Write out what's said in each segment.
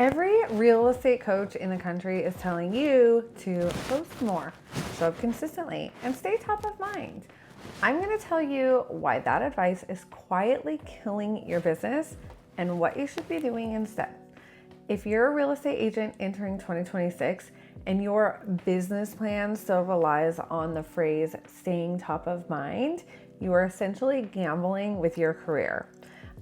Every real estate coach in the country is telling you to post more, show up consistently, and stay top of mind. I'm going to tell you why that advice is quietly killing your business and what you should be doing instead. If you're a real estate agent entering 2026 and your business plan still relies on the phrase staying top of mind, you are essentially gambling with your career.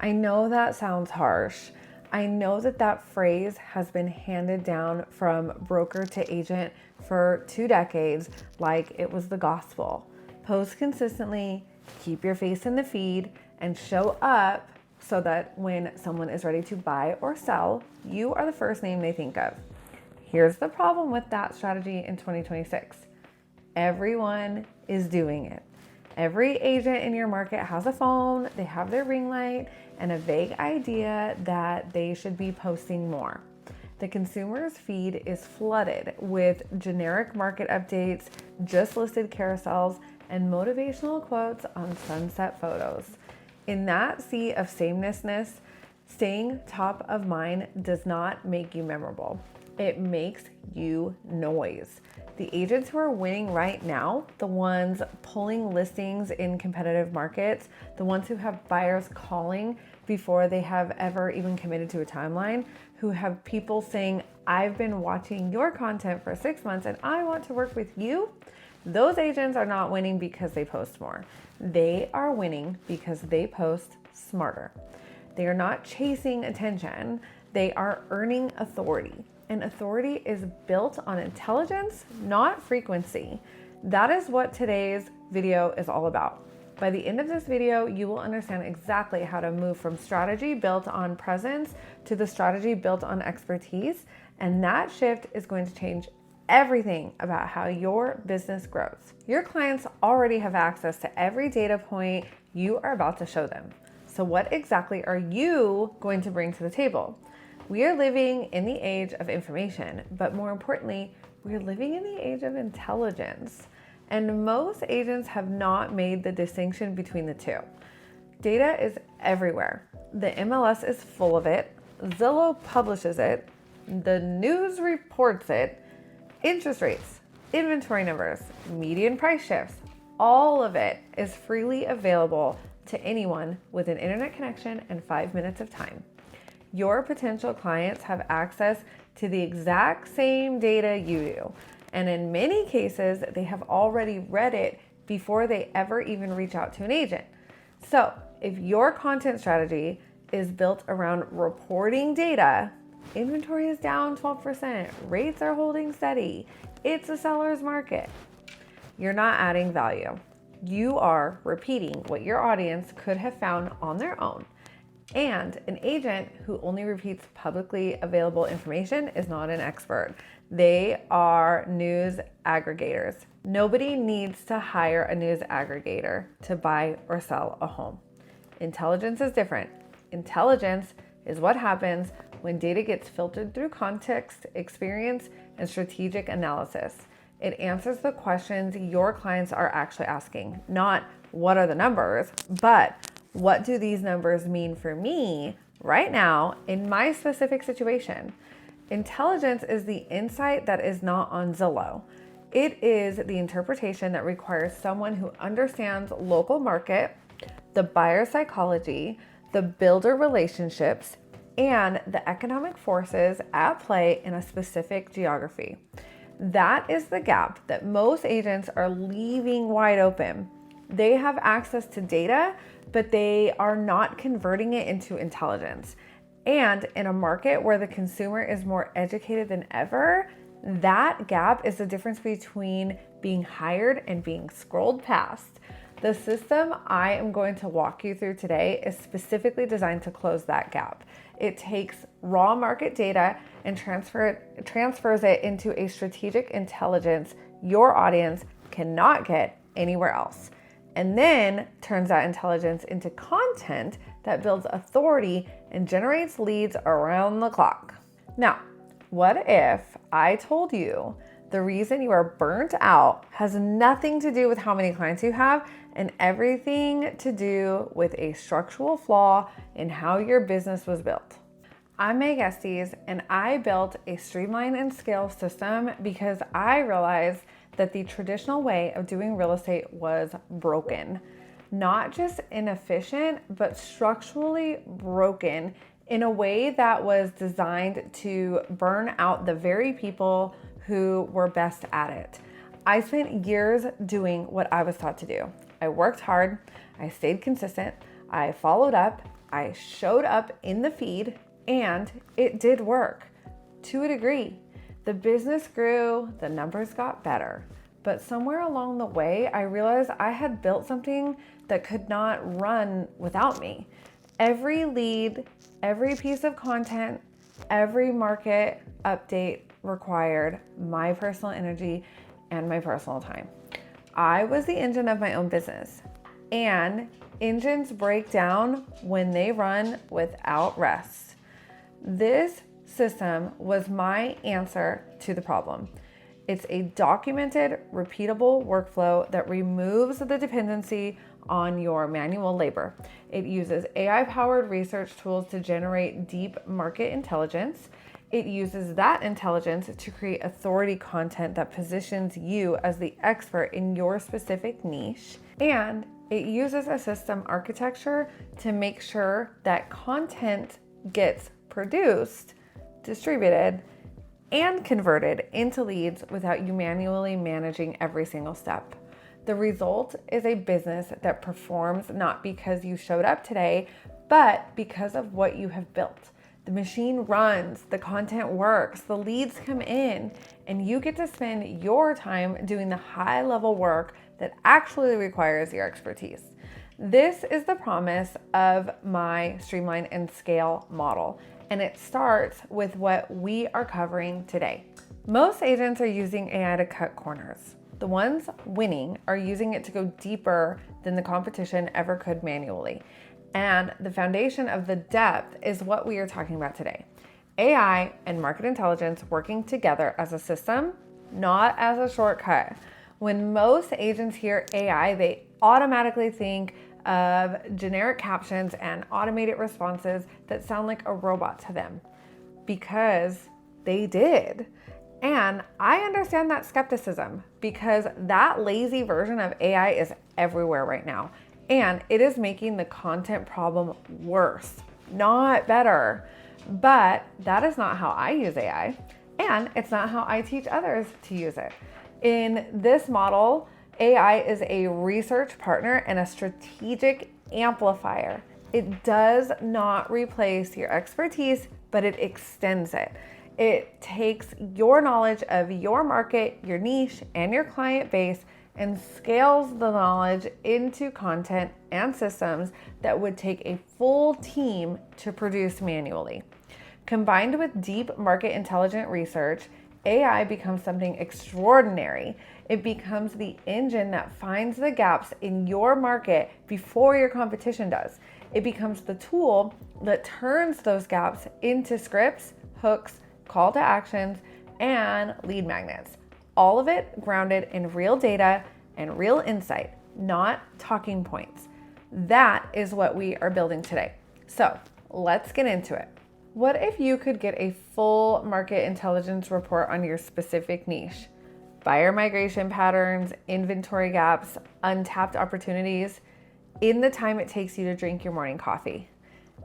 I know that sounds harsh. I know that phrase has been handed down from broker to agent for 2 decades like it was the gospel. Post consistently, keep your face in the feed, and show up so that when someone is ready to buy or sell, you are the first name they think of. Here's the problem with that strategy in 2026. Everyone is doing it. Every agent in your market has a phone, they have their ring light, and a vague idea that they should be posting more. The consumer's feed is flooded with generic market updates, just listed carousels, and motivational quotes on sunset photos. In that sea of samenessness, staying top of mind does not make you memorable. It makes you noise. The agents who are winning right now, the ones pulling listings in competitive markets, the ones who have buyers calling before they have ever even committed to a timeline, who have people saying, I've been watching your content for 6 months and I want to work with you, those agents are not winning because they post more. They are winning because they post smarter. They are not chasing attention. They are earning authority. And authority is built on intelligence, not frequency. That is what today's video is all about. By the end of this video, you will understand exactly how to move from strategy built on presence to the strategy built on expertise. And that shift is going to change everything about how your business grows. Your clients already have access to every data point you are about to show them. So what exactly are you going to bring to the table? We are living in the age of information, but more importantly, we are living in the age of intelligence. And most agents have not made the distinction between the two. Data is everywhere. The MLS is full of it. Zillow publishes it. The news reports it. Interest rates, inventory numbers, median price shifts, all of it is freely available to anyone with an internet connection and 5 minutes of time. Your potential clients have access to the exact same data you do. And in many cases, they have already read it before they ever even reach out to an agent. So if your content strategy is built around reporting data, inventory is down 12%, rates are holding steady, it's a seller's market, you're not adding value. You are repeating what your audience could have found on their own. And an agent who only repeats publicly available information is not an expert. They are news aggregators. Nobody needs to hire a news aggregator to buy or sell a home. Intelligence is different. Intelligence is what happens when data gets filtered through context, experience, and strategic analysis. It answers the questions your clients are actually asking, not what are the numbers, but what do these numbers mean for me right now in my specific situation? Intelligence is the insight that is not on Zillow. It is the interpretation that requires someone who understands local market, the buyer psychology, the builder relationships, and the economic forces at play in a specific geography. That is the gap that most agents are leaving wide open. They have access to data, but they are not converting it into intelligence. And in a market where the consumer is more educated than ever, that gap is the difference between being hired and being scrolled past. The system I am going to walk you through today is specifically designed to close that gap. It takes raw market data and transfers it into a strategic intelligence your audience cannot get anywhere else, and then turns that intelligence into content that builds authority and generates leads around the clock. Now, what if I told you the reason you are burnt out has nothing to do with how many clients you have and everything to do with a structural flaw in how your business was built? I'm Meg Estes, and I built a Streamline and Scale system because I realized that the traditional way of doing real estate was broken. Not just inefficient, but structurally broken in a way that was designed to burn out the very people who were best at it. I spent years doing what I was taught to do. I worked hard, I stayed consistent, I followed up, I showed up in the feed, and it did work to a degree. The business grew, the numbers got better, but somewhere along the way, I realized I had built something that could not run without me. Every lead, every piece of content, every market update required my personal energy and my personal time. I was the engine of my own business, and engines break down when they run without rest. This system was my answer to the problem. It's a documented, repeatable workflow that removes the dependency on your manual labor. It uses AI-powered research tools to generate deep market intelligence. It uses that intelligence to create authority content that positions you as the expert in your specific niche. And it uses a system architecture to make sure that content gets produced, distributed, and converted into leads without you manually managing every single step. The result is a business that performs not because you showed up today, but because of what you have built. The machine runs, the content works, the leads come in, and you get to spend your time doing the high-level work that actually requires your expertise. This is the promise of my Streamline and Scale model, and it starts with what we are covering today. Most agents are using AI to cut corners. The ones winning are using it to go deeper than the competition ever could manually. And the foundation of the depth is what we are talking about today. AI and market intelligence working together as a system, not as a shortcut. When most agents hear AI, they automatically think of generic captions and automated responses that sound like a robot to them, because they did. And I understand that skepticism, because that lazy version of AI is everywhere right now. And it is making the content problem worse, not better. But that is not how I use AI. And it's not how I teach others to use it. In this model, AI is a research partner and a strategic amplifier. It does not replace your expertise, but it extends it. It takes your knowledge of your market, your niche, and your client base and scales the knowledge into content and systems that would take a full team to produce manually. Combined with deep market intelligent research, AI becomes something extraordinary. It becomes the engine that finds the gaps in your market before your competition does. It becomes the tool that turns those gaps into scripts, hooks, call to actions, and lead magnets. All of it grounded in real data and real insight, not talking points. That is what we are building today. So let's get into it. What if you could get a full market intelligence report on your specific niche? Buyer migration patterns, inventory gaps, untapped opportunities, in the time it takes you to drink your morning coffee.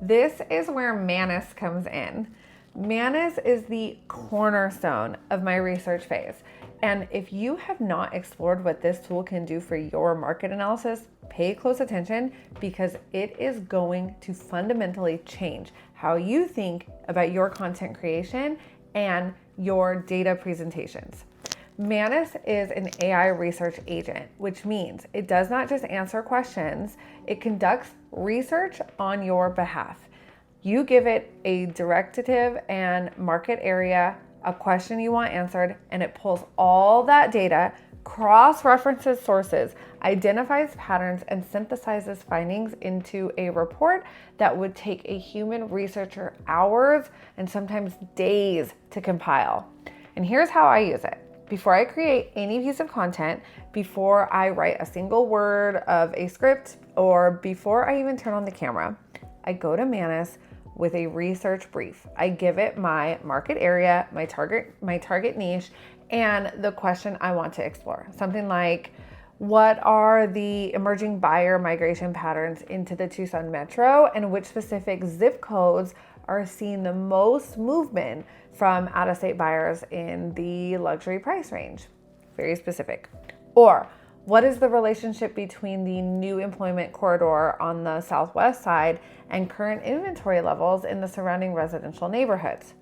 This is where Manus comes in. Manus is the cornerstone of my research phase. And if you have not explored what this tool can do for your market analysis, pay close attention, because it is going to fundamentally change how you think about your content creation and your data presentations. Manus is an AI research agent, which means it does not just answer questions, it conducts research on your behalf. You give it a directive and market area, a question you want answered, and it pulls all that data, cross-references sources, identifies patterns, and synthesizes findings into a report that would take a human researcher hours and sometimes days to compile. And here's how I use it. Before I create any piece of content, before I write a single word of a script, or before I even turn on the camera, I go to Manus, with a research brief. I give it my market area, my target niche, and the question I want to explore. Something like, what are the emerging buyer migration patterns into the Tucson metro, and which specific zip codes are seeing the most movement from out-of-state buyers in the luxury price range? Very specific. Or, what is the relationship between the new employment corridor on the southwest side and current inventory levels in the surrounding residential neighborhoods?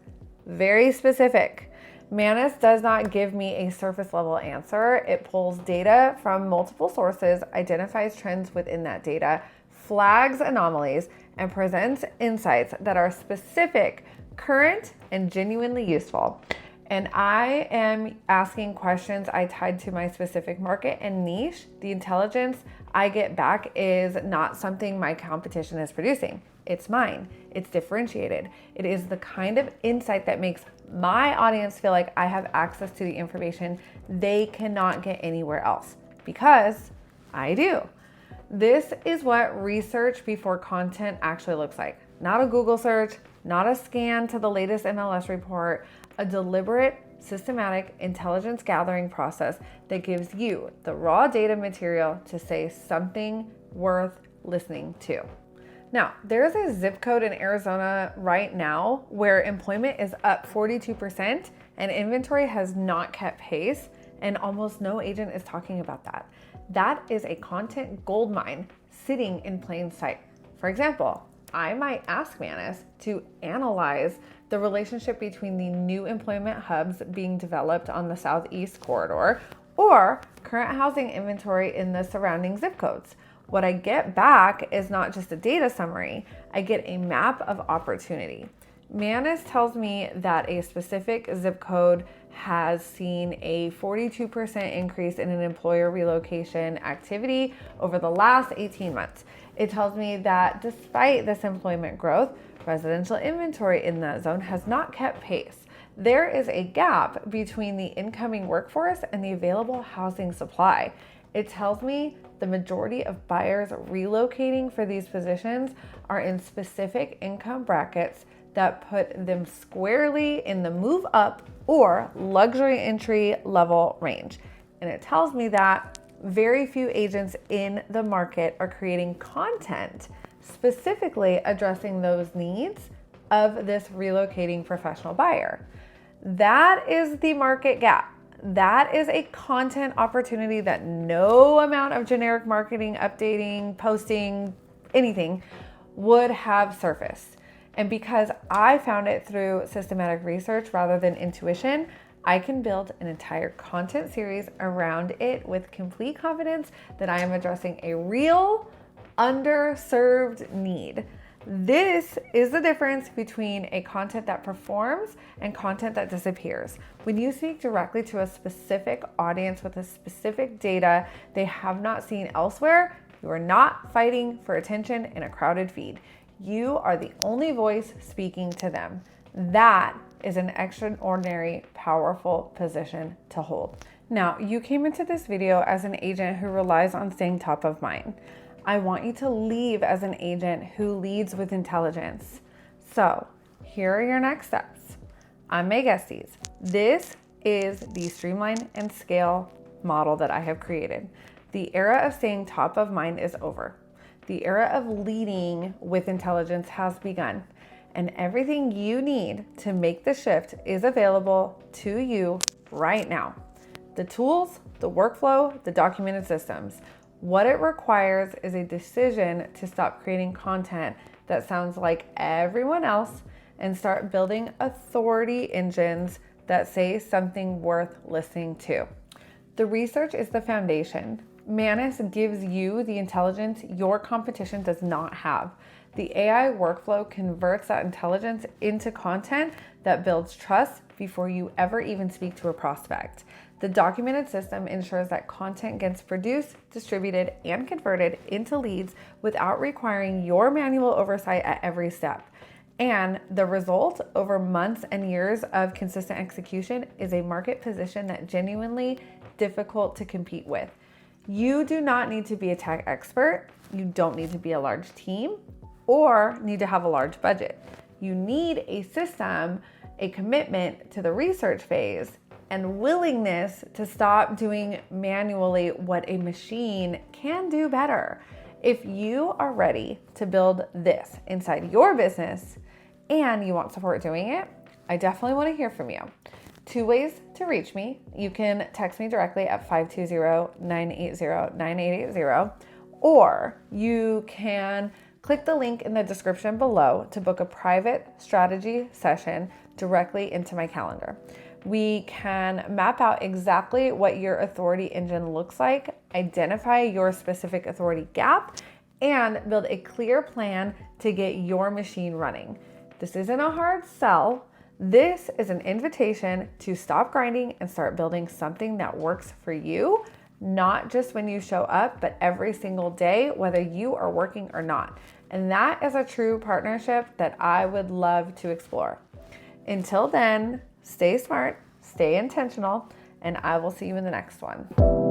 Very specific. Manus does not give me a surface level answer. It pulls data from multiple sources, identifies trends within that data, flags anomalies, and presents insights that are specific, current, and genuinely useful. And I am asking questions I tied to my specific market and niche. The intelligence I get back is not something my competition is producing. It's mine. It's differentiated. It is the kind of insight that makes my audience feel like I have access to the information they cannot get anywhere else, because I do. This is what research before content actually looks like. Not a Google search, not a scan to the latest MLS report, a deliberate, systematic intelligence gathering process that gives you the raw data material to say something worth listening to. Now, there's a zip code in Arizona right now where employment is up 42% and inventory has not kept pace, and almost no agent is talking about that. That is a content goldmine sitting in plain sight. For example, I might ask Manus to analyze the relationship between the new employment hubs being developed on the southeast corridor or current housing inventory in the surrounding zip codes. What I get back is not just a data summary, I get a map of opportunity. Manus tells me that a specific zip code has seen a 42% increase in an employer relocation activity over the last 18 months. It tells me that despite this employment growth, residential inventory in that zone has not kept pace. There is a gap between the incoming workforce and the available housing supply. It tells me the majority of buyers relocating for these positions are in specific income brackets that put them squarely in the move up or luxury entry level range. And it tells me that very few agents in the market are creating content specifically addressing those needs of this relocating professional buyer. That is the market gap. That is a content opportunity that no amount of generic marketing, updating, posting, anything would have surfaced. And because I found it through systematic research rather than intuition, I can build an entire content series around it with complete confidence that I am addressing a real underserved need. This is the difference between a content that performs and content that disappears. When you speak directly to a specific audience with a specific data they have not seen elsewhere, you are not fighting for attention in a crowded feed. You are the only voice speaking to them. That is an extraordinary, powerful position to hold. Now, you came into this video as an agent who relies on staying top of mind. I want you to leave as an agent who leads with intelligence. So here are your next steps. I'm Megan. This is the Streamline and Scale model that I have created. The era of staying top of mind is over. The era of leading with intelligence has begun, and everything you need to make the shift is available to you right now. The tools, the workflow, the documented systems. What it requires is a decision to stop creating content that sounds like everyone else and start building authority engines that say something worth listening to. The research is the foundation. Manus gives you the intelligence your competition does not have. The AI workflow converts that intelligence into content that builds trust before you ever even speak to a prospect. The documented system ensures that content gets produced, distributed, and converted into leads without requiring your manual oversight at every step. And the result over months and years of consistent execution is a market position that genuinely difficult to compete with. You do not need to be a tech expert. You don't need to be a large team or need to have a large budget. You need a system, a commitment to the research phase, and willingness to stop doing manually what a machine can do better. If you are ready to build this inside your business and you want support doing it, I definitely want to hear from you. 2 ways to reach me. You can text me directly at 520-980-9880, or you can click the link in the description below to book a private strategy session directly into my calendar. We can map out exactly what your authority engine looks like, identify your specific authority gap, and build a clear plan to get your machine running. This isn't a hard sell. This is an invitation to stop grinding and start building something that works for you, not just when you show up, but every single day, whether you are working or not. And that is a true partnership that I would love to explore. Until then, stay smart, stay intentional, and I will see you in the next one.